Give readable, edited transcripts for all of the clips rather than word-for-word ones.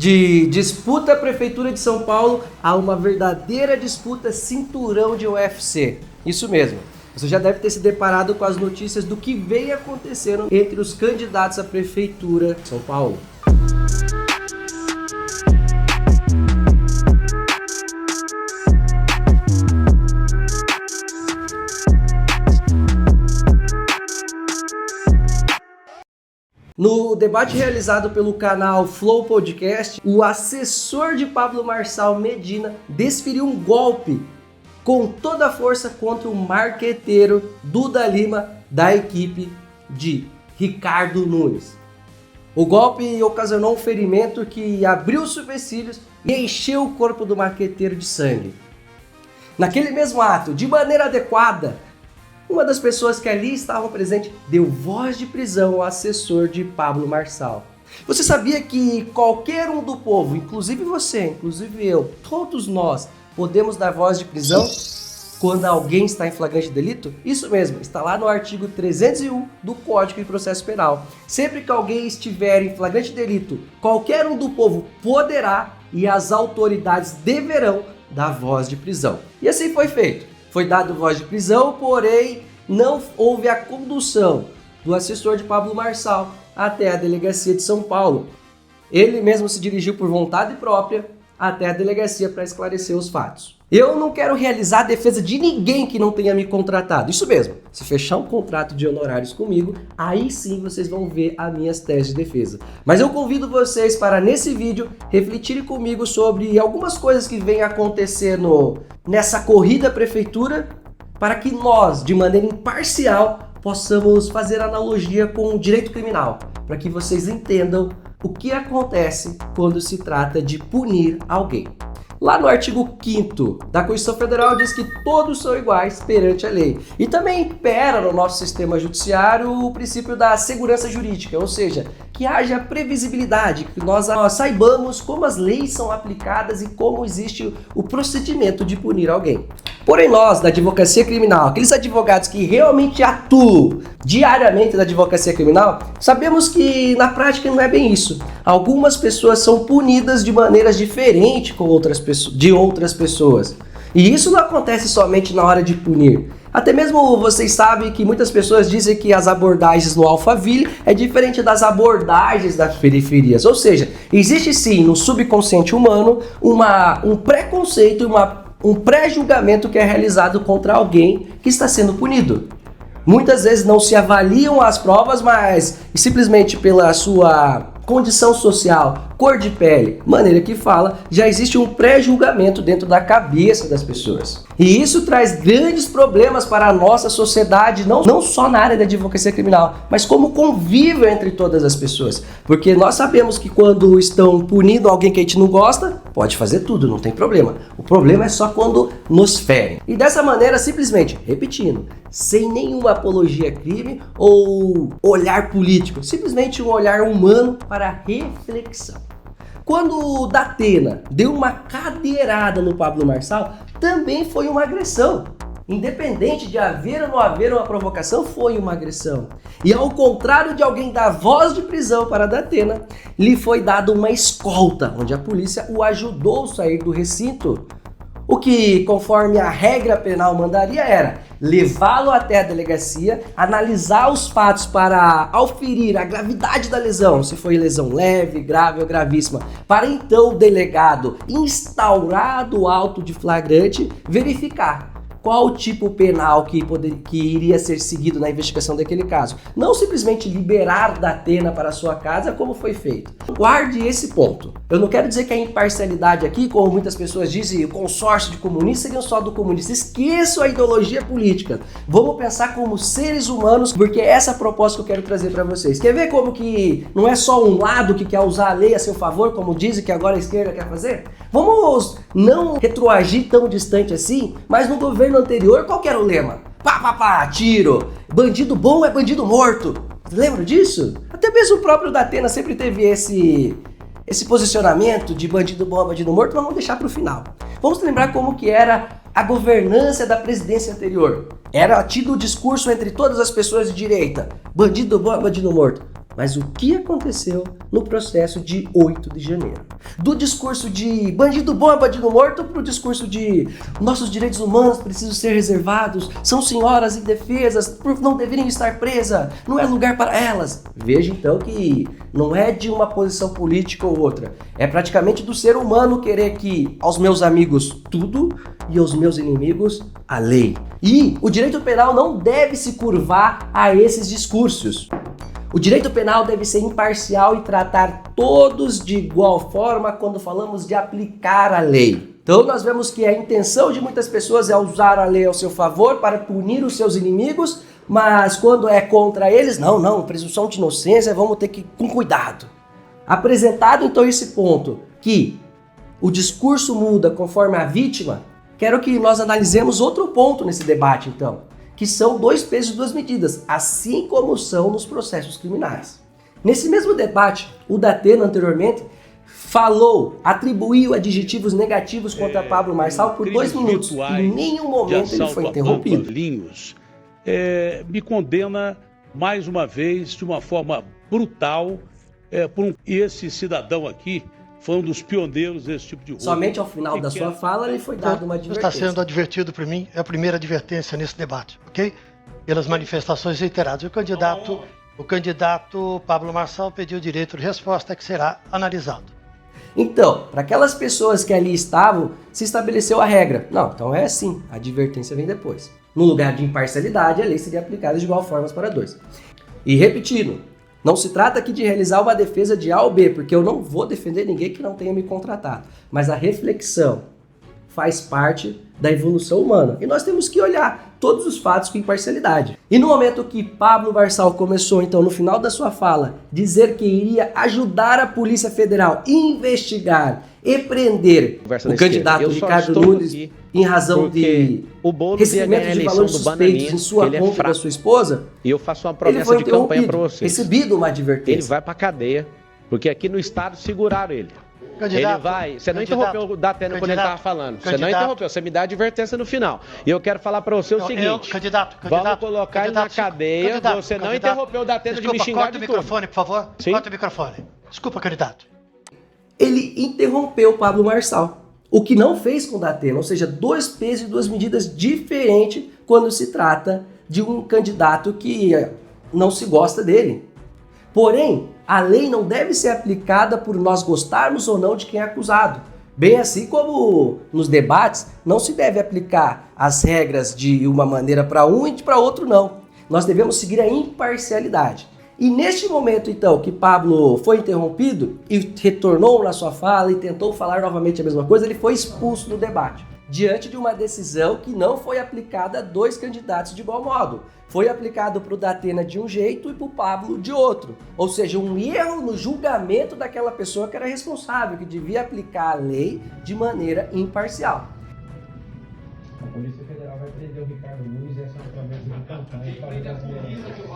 De disputa à Prefeitura de São Paulo a uma verdadeira disputa cinturão de UFC. Isso mesmo. Você já deve ter se deparado com as notícias do que vem acontecendo entre os candidatos à Prefeitura de São Paulo. No debate realizado pelo canal Flow Podcast, o assessor de Pablo Marçal, Medina, desferiu um golpe com toda a força contra o marqueteiro Duda Lima da equipe de Ricardo Nunes. O golpe ocasionou um ferimento que abriu os supercílios e encheu o corpo do marqueteiro de sangue. Naquele mesmo ato, de maneira adequada, uma das pessoas que ali estavam presentes deu voz de prisão ao assessor de Pablo Marçal. Você sabia que qualquer um do povo, inclusive você, inclusive eu, todos nós, podemos dar voz de prisão quando alguém está em flagrante delito? Isso mesmo, está lá no artigo 301 do Código de Processo Penal. Sempre que alguém estiver em flagrante delito, qualquer um do povo poderá e as autoridades deverão dar voz de prisão. E assim foi feito. Foi dado voz de prisão, porém não houve a condução do assessor de Pablo Marçal até a delegacia de São Paulo. Ele mesmo se dirigiu por vontade própria até a delegacia para esclarecer os fatos. Eu não quero realizar a defesa de ninguém que não tenha me contratado. Isso mesmo, se fechar um contrato de honorários comigo, aí sim vocês vão ver as minhas teses de defesa. Mas eu convido vocês para, nesse vídeo, refletirem comigo sobre algumas coisas que vêm acontecendo nessa corrida à prefeitura, para que nós, de maneira imparcial, possamos fazer analogia com o direito criminal, para que vocês entendam o que acontece quando se trata de punir alguém. Lá no artigo 5º da Constituição Federal diz que todos são iguais perante a lei. E também impera no nosso sistema judiciário o princípio da segurança jurídica, ou seja, que haja previsibilidade, que nós saibamos como as leis são aplicadas e como existe o procedimento de punir alguém. Porém nós, da advocacia criminal, aqueles advogados que realmente atuam diariamente na advocacia criminal, sabemos que na prática não é bem isso. Algumas pessoas são punidas de maneiras diferentes de outras pessoas. E isso não acontece somente na hora de punir. Até mesmo vocês sabem que muitas pessoas dizem que as abordagens no Alphaville é diferente das abordagens das periferias. Ou seja, existe sim no subconsciente humano um preconceito e um pré-julgamento que é realizado contra alguém que está sendo punido. Muitas vezes não se avaliam as provas, mas simplesmente pela sua condição social, cor de pele, maneira que fala, já existe um pré-julgamento dentro da cabeça das pessoas. E isso traz grandes problemas para a nossa sociedade, não só na área da advocacia criminal, mas como convívio entre todas as pessoas. Porque nós sabemos que quando estão punindo alguém que a gente não gosta, pode fazer tudo, não tem problema. O problema é só quando nos ferem. E dessa maneira, simplesmente, repetindo, sem nenhuma apologia a crime ou olhar político, simplesmente um olhar humano para reflexão. Quando o Datena deu uma cadeirada no Pablo Marçal, também foi uma agressão. Independente de haver ou não haver uma provocação, foi uma agressão. E ao contrário de alguém dar voz de prisão para Datena, lhe foi dada uma escolta, onde a polícia o ajudou a sair do recinto. O que, conforme a regra penal mandaria, era levá-lo até a delegacia, analisar os fatos para auferir a gravidade da lesão, se foi lesão leve, grave ou gravíssima, para então o delegado, instaurado o auto de flagrante, verificar qual o tipo penal que iria ser seguido na investigação daquele caso. Não simplesmente liberar Datena para a sua casa, como foi feito. Guarde esse ponto. Eu não quero dizer que a imparcialidade aqui, como muitas pessoas dizem, o consórcio de comunistas seriam só do comunista. Esqueçam a ideologia política. Vamos pensar como seres humanos, porque é essa a proposta que eu quero trazer para vocês. Quer ver como que não é só um lado que quer usar a lei a seu favor, como dizem que agora a esquerda quer fazer? Vamos não retroagir tão distante assim, mas no governo anterior, qual que era o lema? Pá, tiro. Bandido bom é bandido morto. Lembra disso? Até mesmo o próprio Datena sempre teve esse posicionamento de bandido bom é bandido morto, mas vamos deixar para o final. Vamos lembrar como que era a governança da presidência anterior. Era tido o discurso entre todas as pessoas de direita. Bandido bom é bandido morto. Mas o que aconteceu no processo de 8 de janeiro? Do discurso de bandido bom é bandido morto para o discurso de nossos direitos humanos precisam ser reservados, são senhoras indefesas, por não deveriam estar presas, não é lugar para elas. Veja então que não é de uma posição política ou outra, é praticamente do ser humano querer que aos meus amigos tudo e aos meus inimigos a lei. E o direito penal não deve se curvar a esses discursos. O direito penal deve ser imparcial e tratar todos de igual forma quando falamos de aplicar a lei. Então nós vemos que a intenção de muitas pessoas é usar a lei ao seu favor para punir os seus inimigos, mas quando é contra eles, não, presunção de inocência, vamos ter que ir com cuidado. Apresentado então esse ponto, que o discurso muda conforme a vítima, quero que nós analisemos outro ponto nesse debate então, que são 2 pesos e 2 medidas, assim como são nos processos criminais. Nesse mesmo debate, o Datena anteriormente atribuiu adjetivos negativos contra Pablo Marçal por 2 minutos. Em nenhum momento ele foi interrompido. Me condena mais uma vez de uma forma brutal esse cidadão aqui. Foi um dos pioneiros desse tipo de roubo. Somente ao final da sua fala lhe foi dada uma advertência. Está sendo advertido por mim, é a primeira advertência nesse debate, ok? Pelas manifestações reiteradas. O candidato Pablo Marçal pediu direito de resposta que será analisado. Então, para aquelas pessoas que ali estavam, se estabeleceu a regra. Não, então é assim, a advertência vem depois. No lugar de imparcialidade, a lei seria aplicada de igual forma para 2. E repetindo, não se trata aqui de realizar uma defesa de A ou B, porque eu não vou defender ninguém que não tenha me contratado. Mas a reflexão faz parte da evolução humana. E nós temos que olhar todos os fatos com imparcialidade. E no momento que Pablo Marçal começou, então, no final da sua fala, dizer que iria ajudar a Polícia Federal a investigar e prender o candidato Ricardo Nunes em razão de recebimento de valores suspeitos em sua conta da sua esposa, e eu faço uma promessa de campanha para vocês. Recebido uma advertência. Ele vai para cadeia, porque aqui no estado seguraram ele. Ele vai. Você não interrompeu o Datena quando ele estava falando. Você não interrompeu, você me dá advertência no final. E eu quero falar para você o seguinte: vamos colocar ele na cadeia. Você não interrompeu o Datena de me xingar de tudo. Corta o microfone, por favor. Sim? Corta o microfone. Desculpa, candidato. Ele interrompeu Pablo Marçal, o que não fez com o Datena, ou seja, 2 pesos e 2 medidas diferentes quando se trata de um candidato que não se gosta dele. Porém, a lei não deve ser aplicada por nós gostarmos ou não de quem é acusado. Bem assim como nos debates, não se deve aplicar as regras de uma maneira para um e para outro não. Nós devemos seguir a imparcialidade. E neste momento, então, que Pablo foi interrompido e retornou na sua fala e tentou falar novamente a mesma coisa, ele foi expulso do debate, diante de uma decisão que não foi aplicada a 2 candidatos de igual modo. Foi aplicado para o Datena de um jeito e para o Pablo de outro. Ou seja, um erro no julgamento daquela pessoa que era responsável, que devia aplicar a lei de maneira imparcial. A Polícia Federal vai prender o Ricardo Nunes, essa é uma promessa de campanha. A Polícia Federal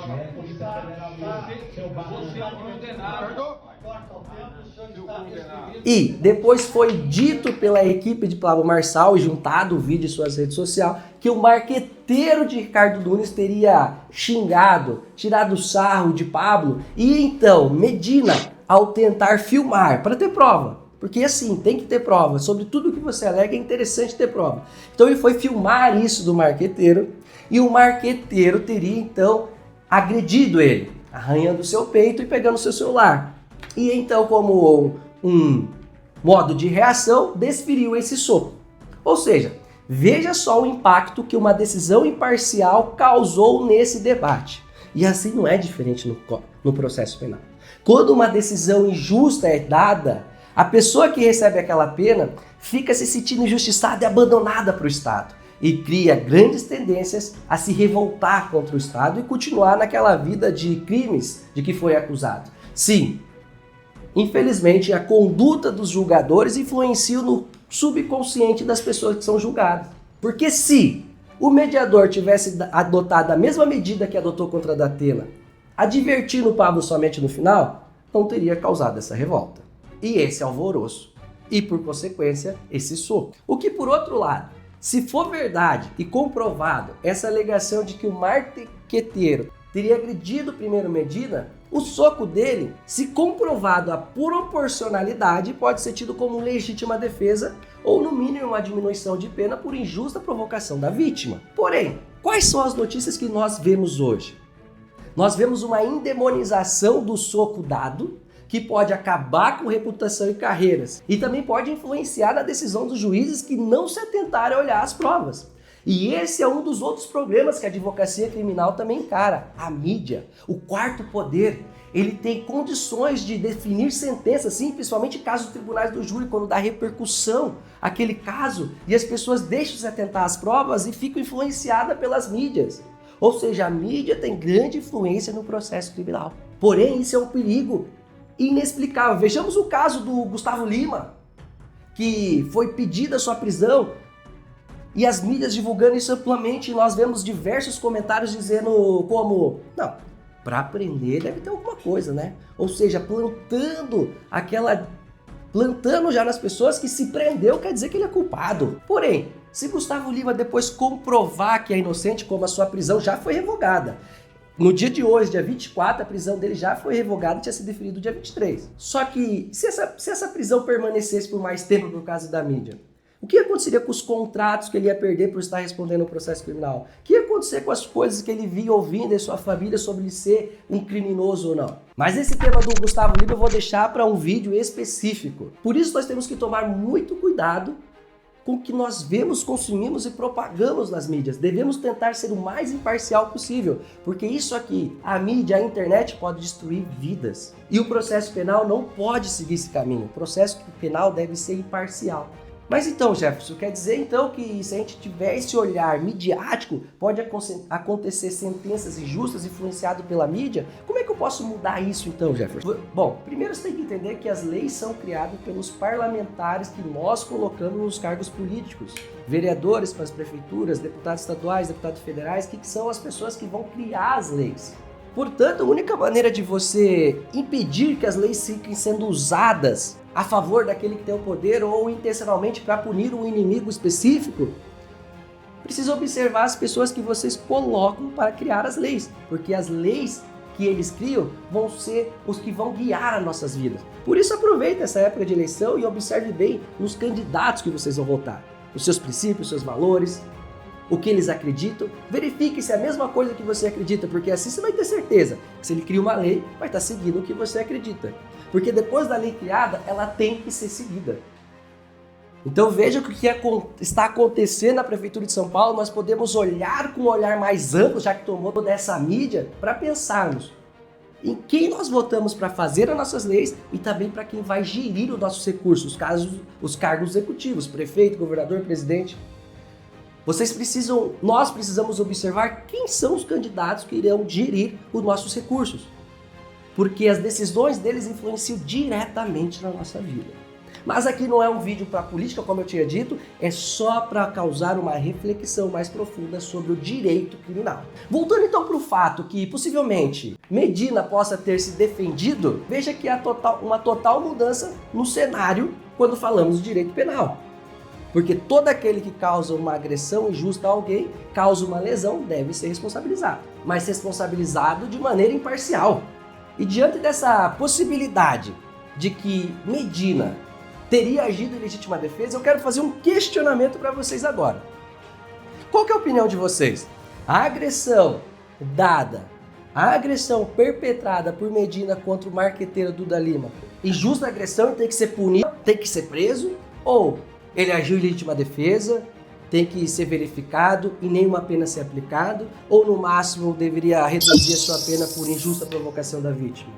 E depois foi dito pela equipe de Pablo Marçal, e juntado o vídeo em suas redes sociais, que o marqueteiro de Ricardo Nunes teria xingado, tirado sarro de Pablo, e então Medina, ao tentar filmar, para ter prova, porque assim, tem que ter prova, sobre tudo que você alega é interessante ter prova. Então ele foi filmar isso do marqueteiro, e o marqueteiro teria então agredido ele, arranhando o seu peito e pegando o seu celular. E então, como um modo de reação, desferiu esse soco. Ou seja, veja só o impacto que uma decisão imparcial causou nesse debate. E assim não é diferente no processo penal. Quando uma decisão injusta é dada, a pessoa que recebe aquela pena fica se sentindo injustiçada e abandonada para o Estado. E cria grandes tendências a se revoltar contra o Estado e continuar naquela vida de crimes de que foi acusado. Sim, infelizmente a conduta dos julgadores influencia no subconsciente das pessoas que são julgadas. Porque se o mediador tivesse adotado a mesma medida que adotou contra a Datena, advertindo o Pablo somente no final, não teria causado essa revolta. E esse alvoroço. E, por consequência, esse soco. O que, por outro lado, se for verdade e comprovado essa alegação de que o marqueteiro teria agredido o primeiro Medina, O soco dele, se comprovado a proporcionalidade, pode ser tido como legítima defesa ou, no mínimo, uma diminuição de pena por injusta provocação da vítima. Porém, quais são as notícias que nós vemos hoje? Nós vemos uma endemonização do soco dado, que pode acabar com reputação e carreiras, e também pode influenciar na decisão dos juízes que não se atentarem a olhar as provas. E esse é um dos outros problemas que a advocacia criminal também encara. A mídia, o quarto poder, ele tem condições de definir sentenças, sim, principalmente em casos de tribunais do júri, quando dá repercussão àquele caso e as pessoas deixam de se atentar às provas e ficam influenciadas pelas mídias. Ou seja, a mídia tem grande influência no processo criminal. Porém, isso é um perigo inexplicável. Vejamos o caso do Gustavo Lima, que foi pedida a sua prisão e as mídias divulgando isso amplamente, e nós vemos diversos comentários dizendo como, não, para prender deve ter alguma coisa, né? Ou seja, plantando já nas pessoas que se prendeu quer dizer que ele é culpado. Porém, se Gustavo Lima depois comprovar que é inocente, como a sua prisão já foi revogada, no dia de hoje, dia 24, a prisão dele já foi revogada e tinha sido deferido dia 23. Só que, se essa prisão permanecesse por mais tempo por causa da mídia, o que aconteceria com os contratos que ele ia perder por estar respondendo ao processo criminal? O que ia acontecer com as coisas que ele via ouvindo em sua família sobre ele ser um criminoso ou não? Mas esse tema do Gustavo Lima eu vou deixar para um vídeo específico. Por isso nós temos que tomar muito cuidado com o que nós vemos, consumimos e propagamos nas mídias. Devemos tentar ser o mais imparcial possível, porque isso aqui, a mídia, a internet, pode destruir vidas. E o processo penal não pode seguir esse caminho. O processo penal deve ser imparcial. Mas então, Jefferson, quer dizer então que se a gente tiver esse olhar midiático, pode acontecer sentenças injustas influenciadas pela mídia? Como é que eu posso mudar isso então, Jefferson? Bom, primeiro você tem que entender que as leis são criadas pelos parlamentares que nós colocamos nos cargos políticos. Vereadores para as prefeituras, deputados estaduais, deputados federais, que são as pessoas que vão criar as leis. Portanto, a única maneira de você impedir que as leis fiquem sendo usadas a favor daquele que tem o poder ou intencionalmente para punir um inimigo específico, precisa observar as pessoas que vocês colocam para criar as leis, porque as leis que eles criam vão ser os que vão guiar as nossas vidas. Por isso, aproveite essa época de eleição e observe bem nos candidatos que vocês vão votar, os seus princípios, os seus valores, o que eles acreditam. Verifique se é a mesma coisa que você acredita, porque assim você vai ter certeza que se ele cria uma lei, vai estar seguindo o que você acredita. Porque depois da lei criada, ela tem que ser seguida. Então veja o que está acontecendo na Prefeitura de São Paulo. Nós podemos olhar com um olhar mais amplo, já que tomou toda essa mídia, para pensarmos em quem nós votamos para fazer as nossas leis e também para quem vai gerir os nossos recursos, os cargos executivos, prefeito, governador, presidente. Nós precisamos observar quem são os candidatos que irão gerir os nossos recursos, porque as decisões deles influenciam diretamente na nossa vida. Mas aqui não é um vídeo para política, como eu tinha dito, é só para causar uma reflexão mais profunda sobre o direito criminal. Voltando então para o fato que possivelmente Medina possa ter se defendido, veja que há uma total mudança no cenário quando falamos de direito penal. Porque todo aquele que causa uma agressão injusta a alguém, causa uma lesão, deve ser responsabilizado. Mas responsabilizado de maneira imparcial. E diante dessa possibilidade de que Medina teria agido em legítima defesa, eu quero fazer um questionamento para vocês agora. Qual que é a opinião de vocês? A agressão perpetrada por Medina contra o marqueteiro Duda Lima, injusta agressão, tem que ser punido, tem que ser preso? Ou ele agiu em legítima defesa, tem que ser verificado e nenhuma pena ser aplicado, ou no máximo deveria reduzir a sua pena por injusta provocação da vítima?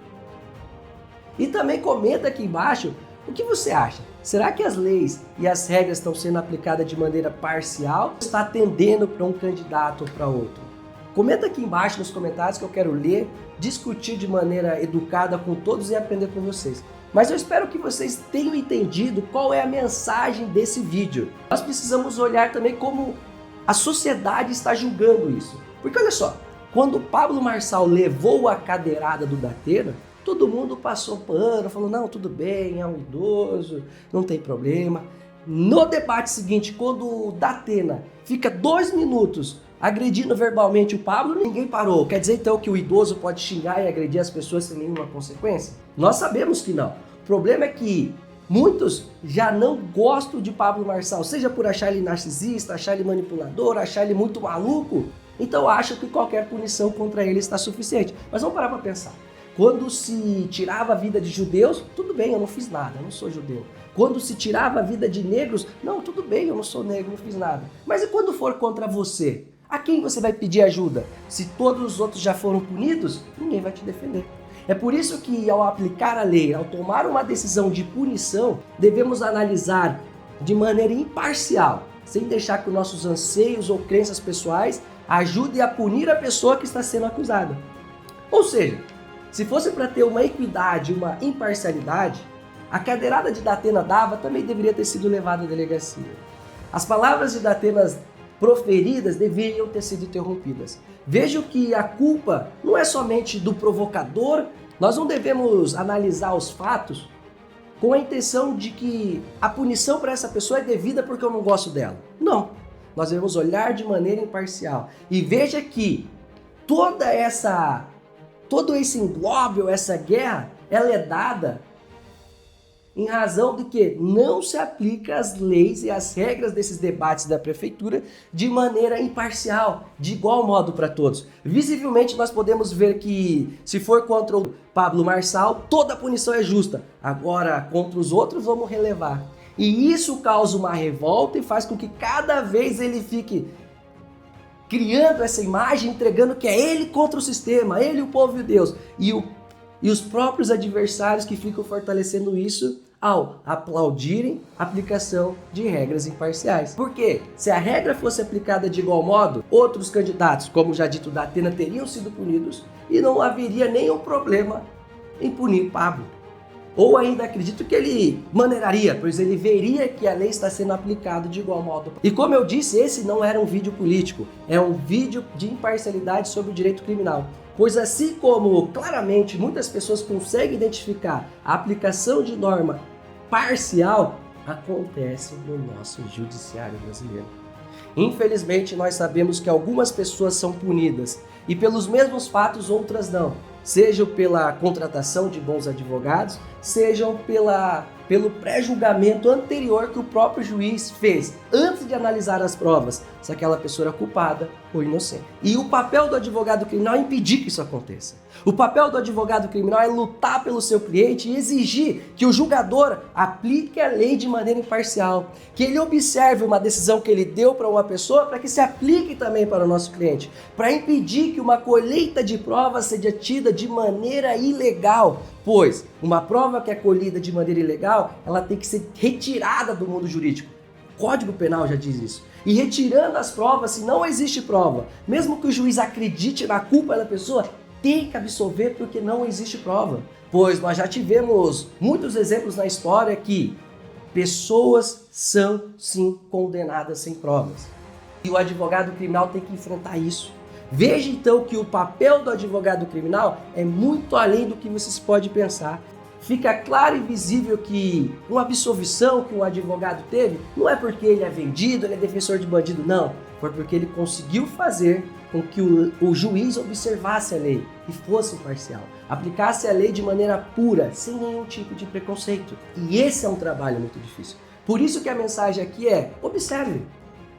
E também comenta aqui embaixo o que você acha. Será que as leis e as regras estão sendo aplicadas de maneira parcial ou está tendendo para um candidato ou para outro? Comenta aqui embaixo nos comentários que eu quero ler, discutir de maneira educada com todos e aprender com vocês. Mas eu espero que vocês tenham entendido qual é a mensagem desse vídeo. Nós precisamos olhar também como a sociedade está julgando isso. Porque olha só, quando o Pablo Marçal levou a cadeirada do Datena, todo mundo passou pano, falou, não, tudo bem, é um idoso, não tem problema. No debate seguinte, quando o Datena fica 2 minutos agredindo verbalmente o Pablo, ninguém parou. Quer dizer então que o idoso pode xingar e agredir as pessoas sem nenhuma consequência? Nós sabemos que não. O problema é que muitos já não gostam de Pablo Marçal, seja por achar ele narcisista, achar ele manipulador, achar ele muito maluco, então acham que qualquer punição contra ele está suficiente. Mas vamos parar para pensar. Quando se tirava a vida de judeus, tudo bem, eu não fiz nada, eu não sou judeu. Quando se tirava a vida de negros, não, tudo bem, eu não sou negro, não fiz nada. Mas e quando for contra você? A quem você vai pedir ajuda? Se todos os outros já foram punidos, ninguém vai te defender. É por isso que ao aplicar a lei, ao tomar uma decisão de punição, devemos analisar de maneira imparcial, sem deixar que os nossos anseios ou crenças pessoais ajudem a punir a pessoa que está sendo acusada. Ou seja, se fosse para ter uma equidade, uma imparcialidade, a cadeirada de Datena dava também deveria ter sido levada à delegacia. As palavras de Datena proferidas deveriam ter sido interrompidas. Vejo que a culpa não é somente do provocador, nós não devemos analisar os fatos com a intenção de que a punição para essa pessoa é devida porque eu não gosto dela. Não, nós devemos olhar de maneira imparcial. E veja que todo esse imbróglio, essa guerra, ela é dada em razão de que não se aplica as leis e as regras desses debates da prefeitura de maneira imparcial, de igual modo para todos. Visivelmente nós podemos ver que se for contra o Pablo Marçal, toda a punição é justa. Agora, contra os outros, vamos relevar. E isso causa uma revolta e faz com que cada vez ele fique criando essa imagem, entregando que é ele contra o sistema, ele, o povo de Deus. E os próprios adversários que ficam fortalecendo isso ao aplaudirem a aplicação de regras imparciais. Porque se a regra fosse aplicada de igual modo, outros candidatos, como já dito da Datena, teriam sido punidos e não haveria nenhum problema em punir Pablo. Ou ainda acredito que ele maneiraria, pois ele veria que a lei está sendo aplicada de igual modo. E como eu disse, esse não era um vídeo político, é um vídeo de imparcialidade sobre o direito criminal. Pois assim como claramente muitas pessoas conseguem identificar a aplicação de norma parcial, acontece no nosso judiciário brasileiro. Infelizmente, nós sabemos que algumas pessoas são punidas e pelos mesmos fatos outras não. Sejam pela contratação de bons advogados, sejam pelo pré-julgamento anterior que o próprio juiz fez, antes de analisar as provas, se aquela pessoa era culpada ou inocente. E o papel do advogado criminal é impedir que isso aconteça. O papel do advogado criminal é lutar pelo seu cliente e exigir que o julgador aplique a lei de maneira imparcial, que ele observe uma decisão que ele deu para uma pessoa para que se aplique também para o nosso cliente, para impedir que uma colheita de provas seja tida de maneira ilegal, pois uma prova que é colhida de maneira ilegal, ela tem que ser retirada do mundo jurídico. O Código Penal já diz isso. E retirando as provas, se não existe prova, mesmo que o juiz acredite na culpa da pessoa, tem que absolver porque não existe prova. Pois nós já tivemos muitos exemplos na história que pessoas são sim condenadas sem provas. E o advogado criminal tem que enfrentar isso. Veja então que o papel do advogado criminal é muito além do que vocês podem pensar. Fica claro e visível que uma absolvição que um advogado teve não é porque ele é vendido, ele é defensor de bandido, não. Foi porque ele conseguiu fazer com que o juiz observasse a lei e fosse imparcial. Aplicasse a lei de maneira pura, sem nenhum tipo de preconceito. E esse é um trabalho muito difícil. Por isso que a mensagem aqui é, observe.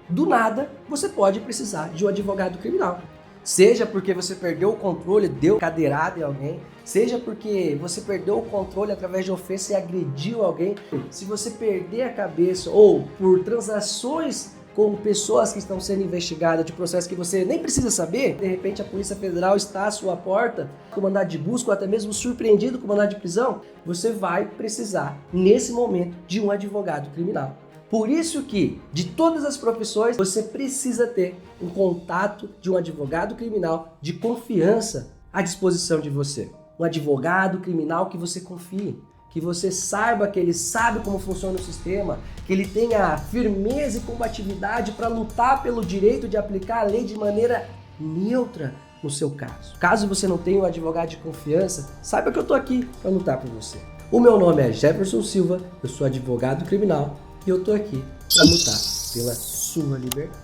Do nada, você pode precisar de um advogado criminal. Seja porque você perdeu o controle, deu cadeirada em alguém, seja porque você perdeu o controle através de ofensa e agrediu alguém. Se você perder a cabeça ou por transações com pessoas que estão sendo investigadas de processos que você nem precisa saber, de repente a Polícia Federal está à sua porta com mandado de busca ou até mesmo surpreendido com mandado de prisão, você vai precisar, nesse momento, de um advogado criminal. Por isso que, de todas as profissões, você precisa ter um contato de um advogado criminal de confiança à disposição de você. Um advogado criminal que você confie, que você saiba que ele sabe como funciona o sistema, que ele tenha firmeza e combatividade para lutar pelo direito de aplicar a lei de maneira neutra no seu caso. Caso você não tenha um advogado de confiança, saiba que eu estou aqui para lutar por você. O meu nome é Jefferson Silva, eu sou advogado criminal, e eu tô aqui para lutar pela sua liberdade.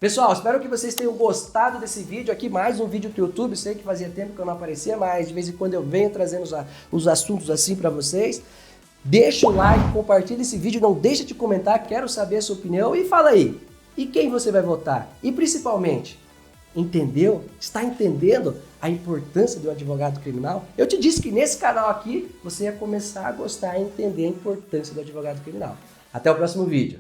Pessoal, espero que vocês tenham gostado desse vídeo aqui, mais um vídeo pro YouTube. Sei que fazia tempo que eu não aparecia, mas de vez em quando eu venho trazendo os assuntos assim para vocês. Deixa o like, compartilha esse vídeo, não deixa de comentar, quero saber a sua opinião e fala aí. E quem você vai votar? E principalmente, entendeu? Está entendendo a importância do advogado criminal? Eu te disse que nesse canal aqui você ia começar a gostar e entender a importância do advogado criminal. Até o próximo vídeo.